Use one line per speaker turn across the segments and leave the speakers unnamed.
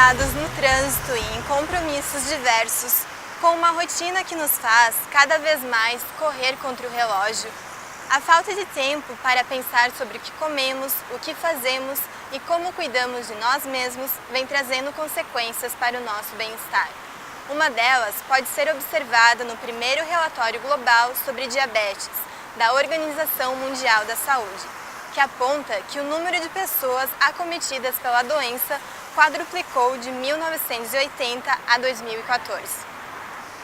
aprisionados no trânsito e em compromissos diversos, com uma rotina que nos faz cada vez mais correr contra o relógio, a falta de tempo para pensar sobre o que comemos, o que fazemos e como cuidamos de nós mesmos vem trazendo consequências para o nosso bem-estar. Uma delas pode ser observada no primeiro relatório global sobre diabetes da Organização Mundial da Saúde, que aponta que o número de pessoas acometidas pela doença quadruplicou de 1980 a 2014.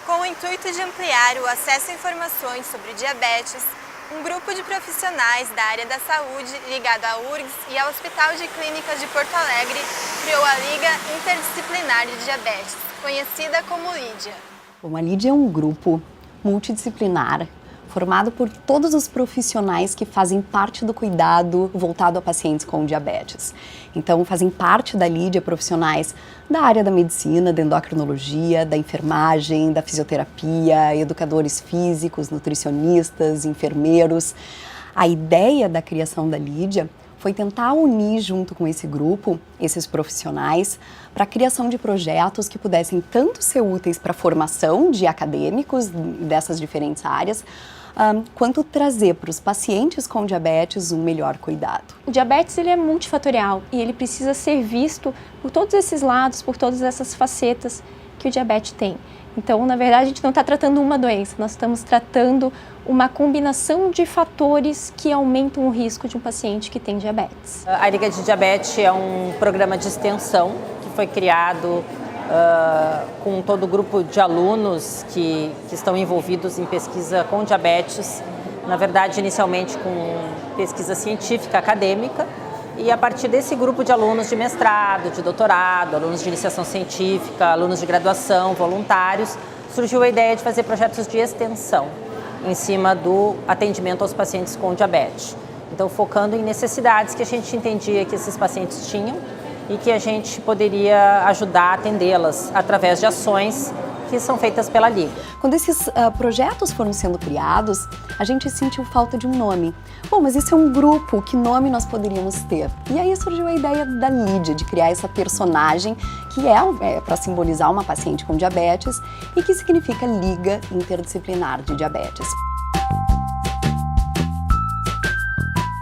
Com o intuito de ampliar o acesso a informações sobre diabetes, um grupo de profissionais da área da saúde ligado à URGS e ao Hospital de Clínicas de Porto Alegre criou a Liga Interdisciplinar de Diabetes, conhecida como LIDIA.
Bom, a LIDIA é um grupo multidisciplinar formado por todos os profissionais que fazem parte do cuidado voltado a pacientes com diabetes. Então, fazem parte da LIDIA profissionais da área da medicina, da endocrinologia, da enfermagem, da fisioterapia, educadores físicos, nutricionistas, enfermeiros. A ideia da criação da LIDIA foi tentar unir junto com esse grupo, esses profissionais, para a criação de projetos que pudessem tanto ser úteis para a formação de acadêmicos dessas diferentes áreas, quanto trazer para os pacientes com diabetes um melhor cuidado.
O diabetes ele é multifatorial e ele precisa ser visto por todos esses lados, por todas essas facetas que o diabetes tem. Então, na verdade, a gente não está tratando uma doença, nós estamos tratando uma combinação de fatores que aumentam o risco de um paciente que tem diabetes.
A Liga de Diabetes é um programa de extensão que foi criado com todo o grupo de alunos que estão envolvidos em pesquisa com diabetes, na verdade, inicialmente com pesquisa científica acadêmica, e a partir desse grupo de alunos de mestrado, de doutorado, alunos de iniciação científica, alunos de graduação, voluntários, surgiu a ideia de fazer projetos de extensão em cima do atendimento aos pacientes com diabetes. Então, focando em necessidades que a gente entendia que esses pacientes tinham e que a gente poderia ajudar a atendê-las através de ações que são feitas pela Liga.
Quando esses projetos foram sendo criados, a gente sentiu falta de um nome. Bom, mas isso é um grupo, que nome nós poderíamos ter? E aí surgiu a ideia da Lídia, de criar essa personagem que é para simbolizar uma paciente com diabetes e que significa Liga Interdisciplinar de Diabetes.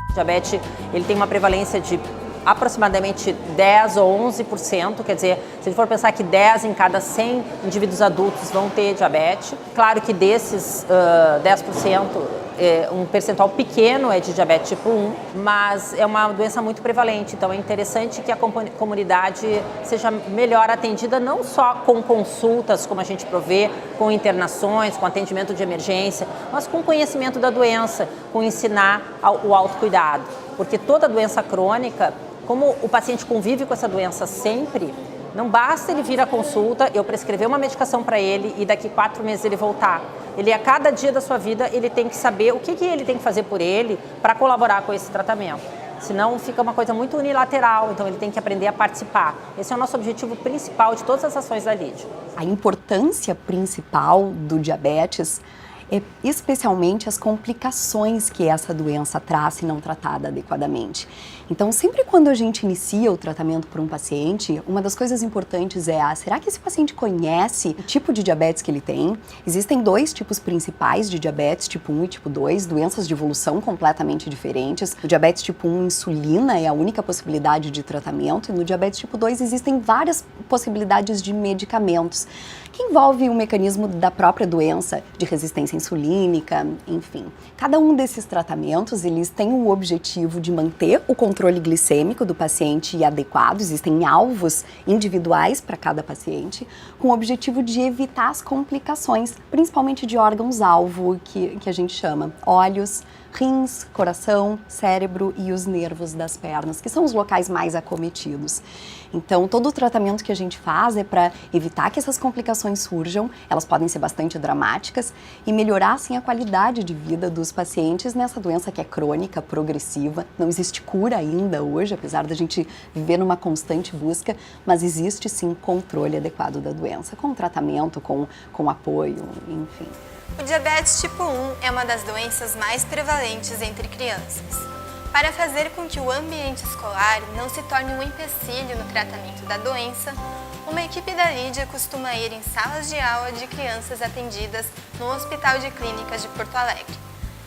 O diabetes ele tem uma prevalência de aproximadamente 10 ou 11%, quer dizer, se a gente for pensar que 10 em cada 100 indivíduos adultos vão ter diabetes, claro que desses 10%, um percentual pequeno é de diabetes tipo 1, mas é uma doença muito prevalente, então é interessante que a comunidade seja melhor atendida, não só com consultas, como a gente provê, com internações, com atendimento de emergência, mas com conhecimento da doença, com ensinar o autocuidado, porque toda doença crônica, como o paciente convive com essa doença sempre, não basta ele vir à consulta, eu prescrever uma medicação para ele e daqui 4 meses ele voltar. Ele, a cada dia da sua vida, ele tem que saber o que ele tem que fazer por ele para colaborar com esse tratamento. Senão fica uma coisa muito unilateral, então ele tem que aprender a participar. Esse é o nosso objetivo principal de todas as ações da Lídia.
A importância principal do diabetes é especialmente as complicações que essa doença traz se não tratada adequadamente. Então, sempre quando a gente inicia o tratamento para um paciente, uma das coisas importantes é, será que esse paciente conhece o tipo de diabetes que ele tem? Existem 2 tipos principais de diabetes, tipo 1 e tipo 2, doenças de evolução completamente diferentes. No diabetes tipo 1, insulina é a única possibilidade de tratamento, e no diabetes tipo 2 existem várias possibilidades de medicamentos, que envolve o mecanismo da própria doença, de resistência insulínica, enfim. Cada um desses tratamentos, eles têm o objetivo de manter o controle glicêmico do paciente adequado, existem alvos individuais para cada paciente, com o objetivo de evitar as complicações, principalmente de órgãos-alvo, que a gente chama olhos, rins, coração, cérebro e os nervos das pernas, que são os locais mais acometidos. Então, todo o tratamento que a gente faz é para evitar que essas complicações surjam, elas podem ser bastante dramáticas, e melhorar, assim, a qualidade de vida dos pacientes nessa doença que é crônica, progressiva. Não existe cura ainda hoje, apesar da gente viver numa constante busca, mas existe, sim, controle adequado da doença, com tratamento, com apoio, enfim.
O diabetes tipo 1 é uma das doenças mais prevalentes entre crianças. Para fazer com que o ambiente escolar não se torne um empecilho no tratamento da doença, Uma equipe da Lídia costuma ir em salas de aula de crianças atendidas no Hospital de Clínicas de Porto Alegre.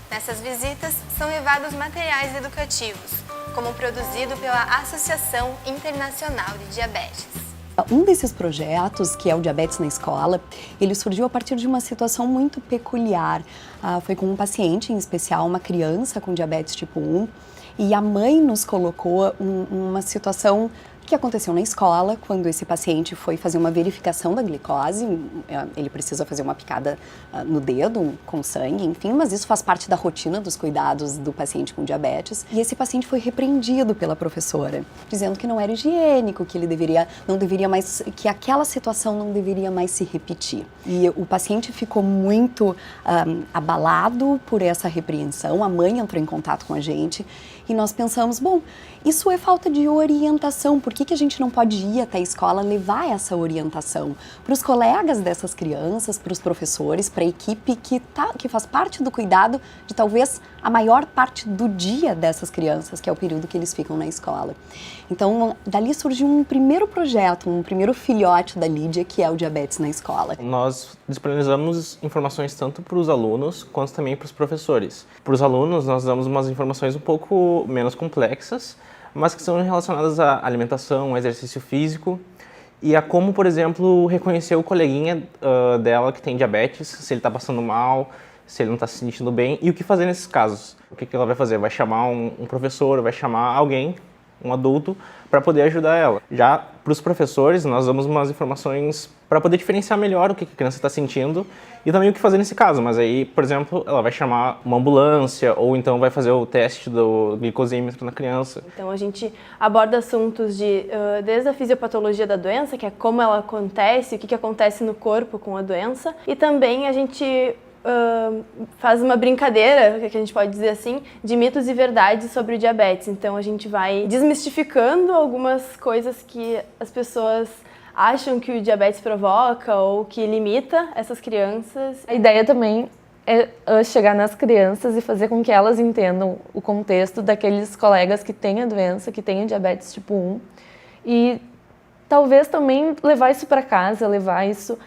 Nessas visitas são levados materiais educativos, como produzido pela Associação Internacional de Diabetes.
Um desses projetos, que é o Diabetes na Escola, ele surgiu a partir de uma situação muito peculiar. Foi com um paciente, em especial uma criança com diabetes tipo 1, e a mãe nos colocou uma situação que aconteceu na escola, quando esse paciente foi fazer uma verificação da glicose. Ele precisa fazer uma picada no dedo, com sangue, enfim, mas isso faz parte da rotina dos cuidados do paciente com diabetes. E esse paciente foi repreendido pela professora, dizendo que não era higiênico, que ele não deveria mais, que aquela situação não deveria mais se repetir. E o paciente ficou muito abalado por essa repreensão. A mãe entrou em contato com a gente e nós pensamos, bom, isso é falta de orientação. Por que a gente não pode ir até a escola levar essa orientação para os colegas dessas crianças, para os professores, para a equipe que faz parte do cuidado de talvez a maior parte do dia dessas crianças, que é o período que eles ficam na escola. Então, dali surgiu um primeiro projeto, um primeiro filhote da Lídia, que é o Diabetes na Escola.
Nós disponibilizamos informações tanto para os alunos quanto também para os professores. Para os alunos, nós damos umas informações um pouco menos complexas, mas que são relacionadas à alimentação, ao exercício físico e a como, por exemplo, reconhecer o coleguinha dela que tem diabetes, se ele está passando mal, se ele não está se sentindo bem, e o que fazer nesses casos. O que ela vai fazer? Vai chamar um professor, vai chamar alguém, um adulto, para poder ajudar ela. Já para os professores, nós damos umas informações para poder diferenciar melhor o que a criança está sentindo e também o que fazer nesse caso. Mas aí, por exemplo, ela vai chamar uma ambulância ou então vai fazer o teste do glicosímetro na criança.
Então a gente aborda assuntos desde a fisiopatologia da doença, que é como ela acontece, o que acontece no corpo com a doença, e também a gente faz uma brincadeira, que a gente pode dizer assim, de mitos e verdades sobre o diabetes. Então a gente vai desmistificando algumas coisas que as pessoas acham que o diabetes provoca ou que limita essas crianças.
A ideia também é chegar nas crianças e fazer com que elas entendam o contexto daqueles colegas que têm a doença, que têm o diabetes tipo 1, e talvez também levar isso para casa, levar isso,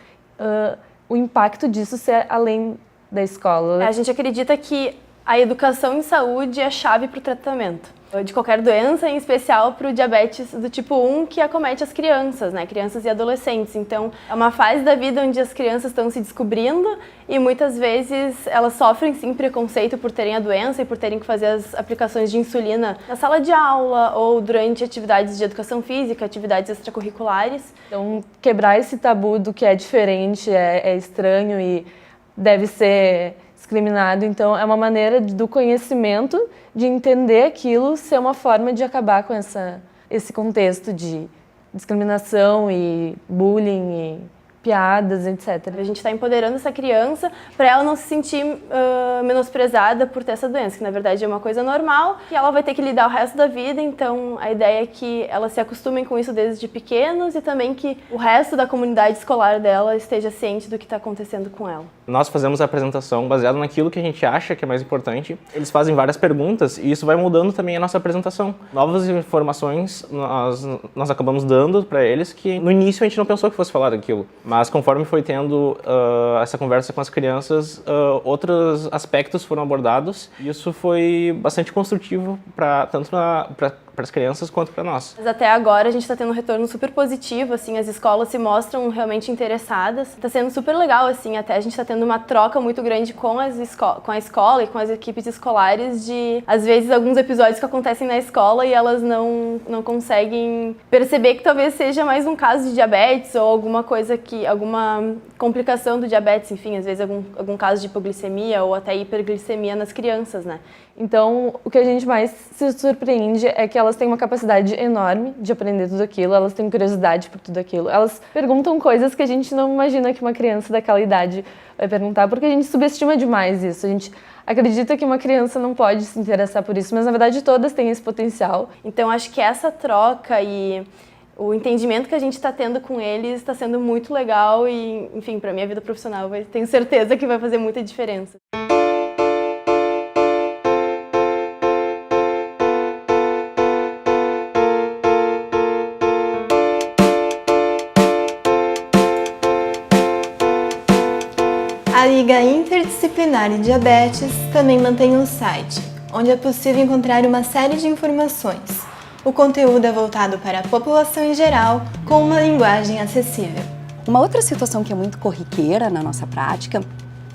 o impacto disso ser além da escola.
A gente acredita que a educação em saúde é a chave para o tratamento de qualquer doença, em especial para o diabetes do tipo 1, que acomete as crianças, né? Crianças e adolescentes. Então, é uma fase da vida onde as crianças estão se descobrindo e muitas vezes elas sofrem sim preconceito por terem a doença e por terem que fazer as aplicações de insulina na sala de aula ou durante atividades de educação física, atividades extracurriculares.
Então, quebrar esse tabu do que é diferente, é estranho e deve ser discriminado. Então, é uma maneira do conhecimento, de entender aquilo, ser uma forma de acabar com esse contexto de discriminação e bullying e piadas, etc.
A gente está empoderando essa criança para ela não se sentir menosprezada por ter essa doença, que na verdade é uma coisa normal e ela vai ter que lidar o resto da vida. Então a ideia é que elas se acostumem com isso desde pequenos e também que o resto da comunidade escolar dela esteja ciente do que está acontecendo com ela.
Nós fazemos a apresentação baseada naquilo que a gente acha que é mais importante. Eles fazem várias perguntas e isso vai mudando também a nossa apresentação. Novas informações nós acabamos dando para eles que no início a gente não pensou que fosse falar daquilo. Mas conforme foi tendo essa conversa com as crianças, outros aspectos foram abordados e isso foi bastante construtivo tanto para as crianças quanto para nós.
Mas até agora a gente está tendo um retorno super positivo, assim, as escolas se mostram realmente interessadas. Está sendo super legal, assim, até a gente está tendo uma troca muito grande com a escola e com as equipes escolares de, às vezes, alguns episódios que acontecem na escola e elas não conseguem perceber que talvez seja mais um caso de diabetes ou alguma complicação do diabetes, enfim, às vezes algum caso de hipoglicemia ou até hiperglicemia nas crianças, né?
Então, o que a gente mais se surpreende é que elas têm uma capacidade enorme de aprender tudo aquilo, elas têm curiosidade por tudo aquilo. Elas perguntam coisas que a gente não imagina que uma criança daquela idade vai perguntar, porque a gente subestima demais isso. A gente acredita que uma criança não pode se interessar por isso, mas na verdade todas têm esse potencial.
Então, acho que essa troca e o entendimento que a gente está tendo com eles está sendo muito legal e, enfim, para minha vida profissional, tenho certeza que vai fazer muita diferença.
A Liga Interdisciplinar de Diabetes também mantém um site, onde é possível encontrar uma série de informações. O conteúdo é voltado para a população em geral, com uma linguagem acessível.
Uma outra situação que é muito corriqueira na nossa prática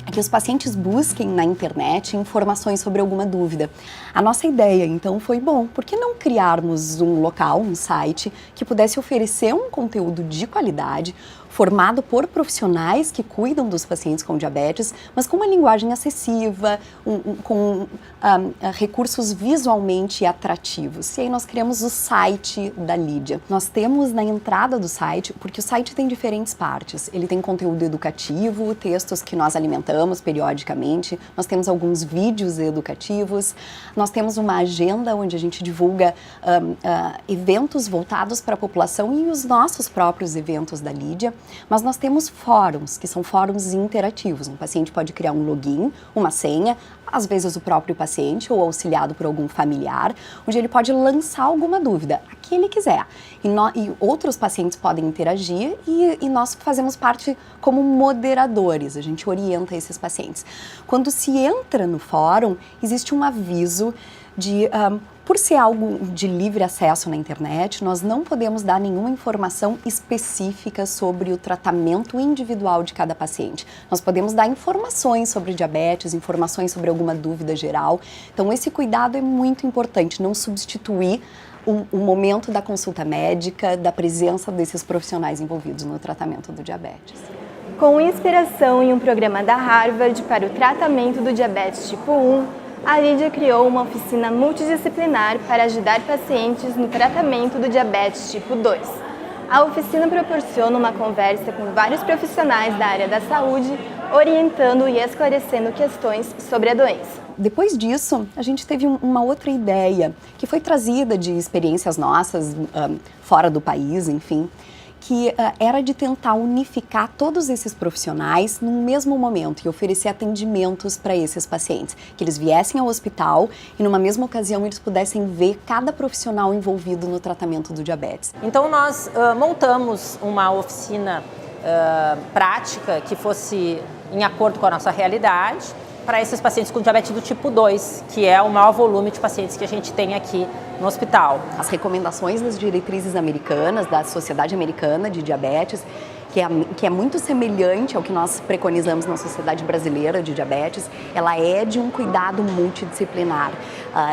é que os pacientes busquem na internet informações sobre alguma dúvida. A nossa ideia, então, foi, por que não criarmos um local, um site, que pudesse oferecer um conteúdo de qualidade, formado por profissionais que cuidam dos pacientes com diabetes, mas com uma linguagem acessível, com recursos visualmente atrativos. E aí nós criamos o site da Lídia. Nós temos na entrada do site, porque o site tem diferentes partes. Ele tem conteúdo educativo, textos que nós alimentamos periodicamente, nós temos alguns vídeos educativos, nós temos uma agenda onde a gente divulga eventos voltados para a população e os nossos próprios eventos da Lídia. Mas nós temos fóruns, que são fóruns interativos. Um paciente pode criar um login, uma senha, às vezes o próprio paciente ou auxiliado por algum familiar, onde ele pode lançar alguma dúvida, a que ele quiser. E outros pacientes podem interagir e nós fazemos parte como moderadores, a gente orienta esses pacientes. Quando se entra no fórum, existe um aviso de... Por ser algo de livre acesso na internet, nós não podemos dar nenhuma informação específica sobre o tratamento individual de cada paciente. Nós podemos dar informações sobre diabetes, informações sobre alguma dúvida geral. Então, esse cuidado é muito importante, não substituir o momento da consulta médica, da presença desses profissionais envolvidos no tratamento do diabetes.
Com inspiração em um programa da Harvard para o tratamento do diabetes tipo 1, a Lídia criou uma oficina multidisciplinar para ajudar pacientes no tratamento do diabetes tipo 2. A oficina proporciona uma conversa com vários profissionais da área da saúde, orientando e esclarecendo questões sobre a doença.
Depois disso, a gente teve uma outra ideia, que foi trazida de experiências nossas, fora do país, enfim, que era de tentar unificar todos esses profissionais num mesmo momento e oferecer atendimentos para esses pacientes. Que eles viessem ao hospital e numa mesma ocasião eles pudessem ver cada profissional envolvido no tratamento do diabetes.
Então nós montamos uma oficina prática que fosse em acordo com a nossa realidade para esses pacientes com diabetes do tipo 2, que é o maior volume de pacientes que a gente tem aqui no hospital.
As recomendações das diretrizes americanas, da Sociedade Americana de Diabetes, que é muito semelhante ao que nós preconizamos na Sociedade Brasileira de Diabetes, ela é de um cuidado multidisciplinar.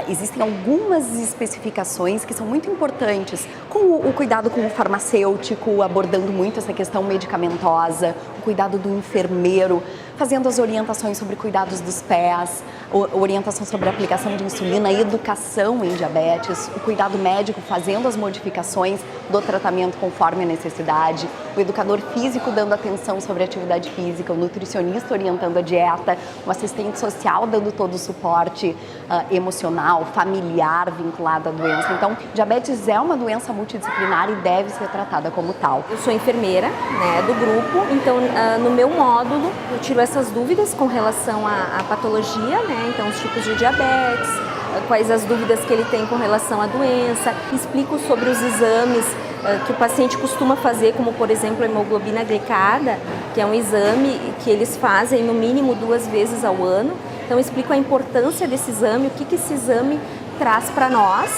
Existem algumas especificações que são muito importantes, como o cuidado com o farmacêutico, abordando muito essa questão medicamentosa, o cuidado do enfermeiro, fazendo as orientações sobre cuidados dos pés, orientação sobre a aplicação de insulina, educação em diabetes, o cuidado médico fazendo as modificações do tratamento conforme a necessidade, o educador físico dando atenção sobre a atividade física, o nutricionista orientando a dieta, o assistente social dando todo o suporte emocional, familiar vinculado à doença. Então, diabetes é uma doença multidisciplinar e deve ser tratada como tal.
Eu sou enfermeira, do grupo, então no meu módulo eu tiro essas dúvidas com relação à patologia, então os tipos de diabetes, quais as dúvidas que ele tem com relação à doença, explico sobre os exames que o paciente costuma fazer, como por exemplo a hemoglobina glicada, que é um exame que eles fazem no mínimo 2 vezes ao ano. Então eu explico a importância desse exame, o que esse exame traz para nós.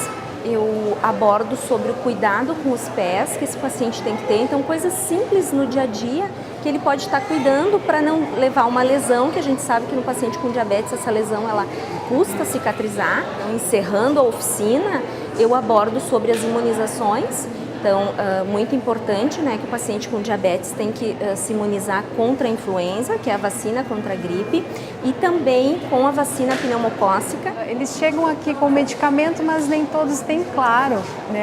Eu abordo sobre o cuidado com os pés que esse paciente tem que ter, então coisas simples no dia a dia que ele pode estar cuidando para não levar uma lesão, que a gente sabe que no paciente com diabetes essa lesão ela custa cicatrizar. Então, encerrando a oficina, eu abordo sobre as imunizações. Então, muito importante, que o paciente com diabetes tem que se imunizar contra a influenza, que é a vacina contra a gripe, e também com a vacina pneumocócica.
Eles chegam aqui com medicamento, mas nem todos têm claro,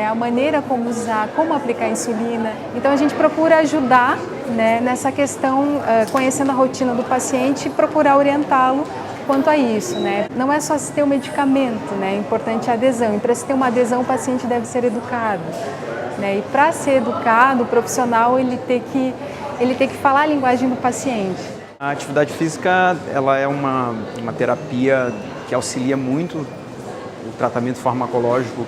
a maneira como usar, como aplicar a insulina. Então, a gente procura ajudar, nessa questão, conhecendo a rotina do paciente e procurar orientá-lo quanto a isso, Não é só se ter o medicamento, é importante a adesão. E para se ter uma adesão, o paciente deve ser educado. E para ser educado, o profissional ele tem que falar a linguagem do paciente.
A atividade física ela é uma terapia que auxilia muito o tratamento farmacológico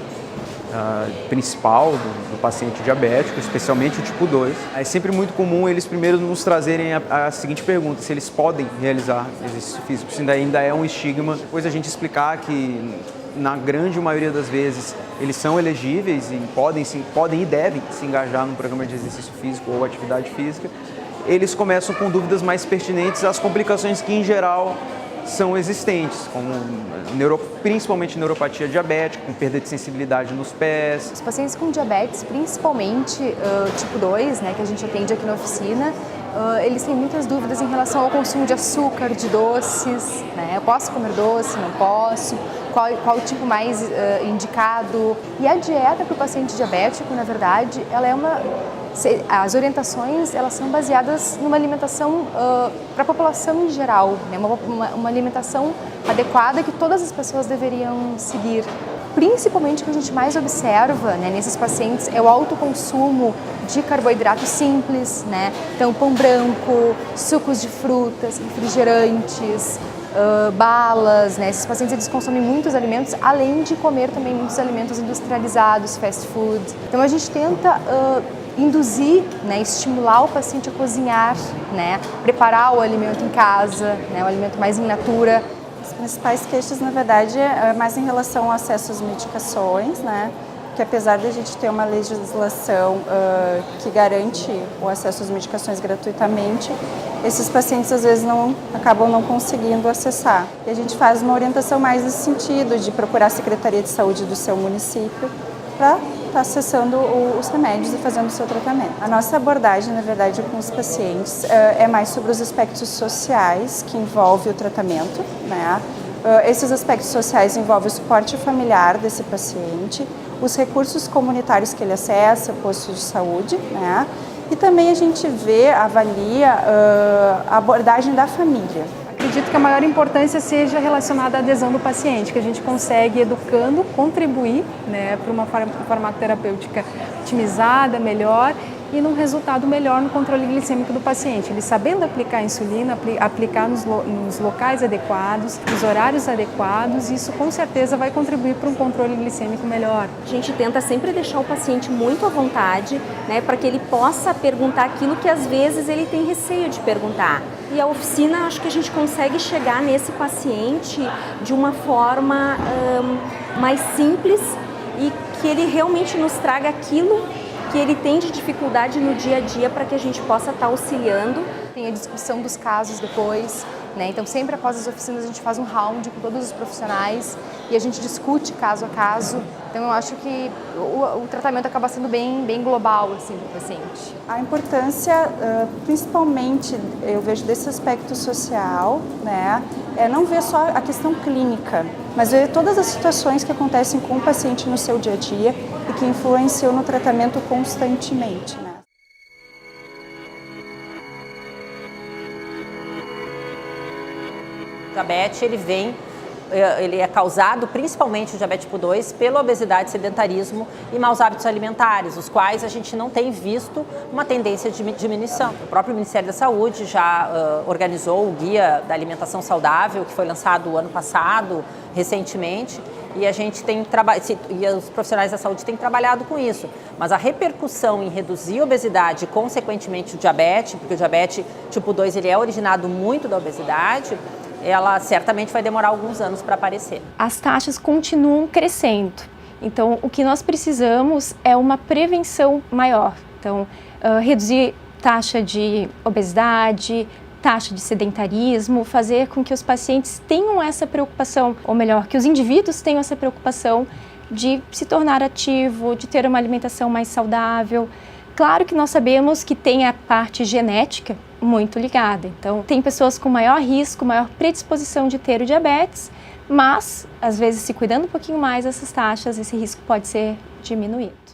principal do paciente diabético, especialmente o tipo 2. É sempre muito comum eles primeiro nos trazerem a seguinte pergunta: se eles podem realizar exercício físico, se ainda é um estigma. Depois a gente explicar que, na grande maioria das vezes, eles são elegíveis e podem e devem se engajar num programa de exercício físico ou atividade física. Eles começam com dúvidas mais pertinentes às complicações que, em geral, são existentes, como principalmente neuropatia diabética, com perda de sensibilidade nos pés.
Os pacientes com diabetes, principalmente tipo 2, né, que a gente atende aqui na oficina, eles têm muitas dúvidas em relação ao consumo de açúcar, de doces, né? Eu posso comer doce, não posso? Qual o tipo mais indicado? E a dieta para o paciente diabético, na verdade, ela é as orientações, elas são baseadas numa alimentação para a população em geral, né? Uma alimentação adequada que todas as pessoas deveriam seguir. Principalmente o que a gente mais observa, né, nesses pacientes é o alto consumo de carboidratos simples, né? Então, pão branco, sucos de frutas, refrigerantes, balas, né? Esses pacientes eles consomem muitos alimentos, além de comer também muitos alimentos industrializados, fast food. Então, a gente tenta induzir, né, estimular o paciente a cozinhar, né, preparar o alimento em casa, né, o alimento mais in natura.
As principais queixas, na verdade, é mais em relação ao acesso às medicações, né, que apesar de a gente ter uma legislação que garante o acesso às medicações gratuitamente, esses pacientes às vezes acabam não conseguindo acessar. E a gente faz uma orientação mais nesse sentido, de procurar a Secretaria de Saúde do seu município para estar acessando os remédios e fazendo o seu tratamento. A nossa abordagem, na verdade, com os pacientes é mais sobre os aspectos sociais que envolvem o tratamento, né? Esses aspectos sociais envolvem o suporte familiar desse paciente, os recursos comunitários que ele acessa, postos de saúde, né? E também a gente avalia a abordagem da família.
Acredito que a maior importância seja relacionada à adesão do paciente, que a gente consegue, educando, contribuir, né, para uma farmacoterapêutica otimizada, melhor e num resultado melhor no controle glicêmico do paciente. Ele sabendo aplicar a insulina, aplicar nos locais adequados, nos horários adequados, isso com certeza vai contribuir para um controle glicêmico melhor.
A gente tenta sempre deixar o paciente muito à vontade, né, para que ele possa perguntar aquilo que às vezes ele tem receio de perguntar. E a oficina, acho que a gente consegue chegar nesse paciente de uma forma mais simples e que ele realmente nos traga aquilo que ele tem de dificuldade no dia a dia para que a gente possa estar auxiliando.
Tem a descrição dos casos depois, né? Então sempre após as oficinas a gente faz um round com todos os profissionais e a gente discute caso a caso. Então eu acho que o tratamento acaba sendo bem global assim, do paciente.
A importância, principalmente, eu vejo desse aspecto social, né, é não ver só a questão clínica, mas ver todas as situações que acontecem com o paciente no seu dia a dia e que influenciam no tratamento constantemente, né?
O diabetes, ele é causado, principalmente o diabetes tipo 2, pela obesidade, sedentarismo e maus hábitos alimentares, os quais a gente não tem visto uma tendência de diminuição. O próprio Ministério da Saúde já organizou o Guia da Alimentação Saudável, que foi lançado o ano passado, recentemente, e a gente e os profissionais da saúde têm trabalhado com isso. Mas a repercussão em reduzir a obesidade e, consequentemente, o diabetes, porque o diabetes tipo 2 ele é originado muito da obesidade, ela certamente vai demorar alguns anos para aparecer.
As taxas continuam crescendo, então o que nós precisamos é uma prevenção maior. Então, reduzir taxa de obesidade, taxa de sedentarismo, fazer com que os pacientes tenham essa preocupação, ou melhor, que os indivíduos tenham essa preocupação de se tornar ativo, de ter uma alimentação mais saudável. Claro que nós sabemos que tem a parte genética muito ligada, então tem pessoas com maior risco, maior predisposição de ter o diabetes, mas às vezes se cuidando um pouquinho mais dessas taxas, esse risco pode ser diminuído.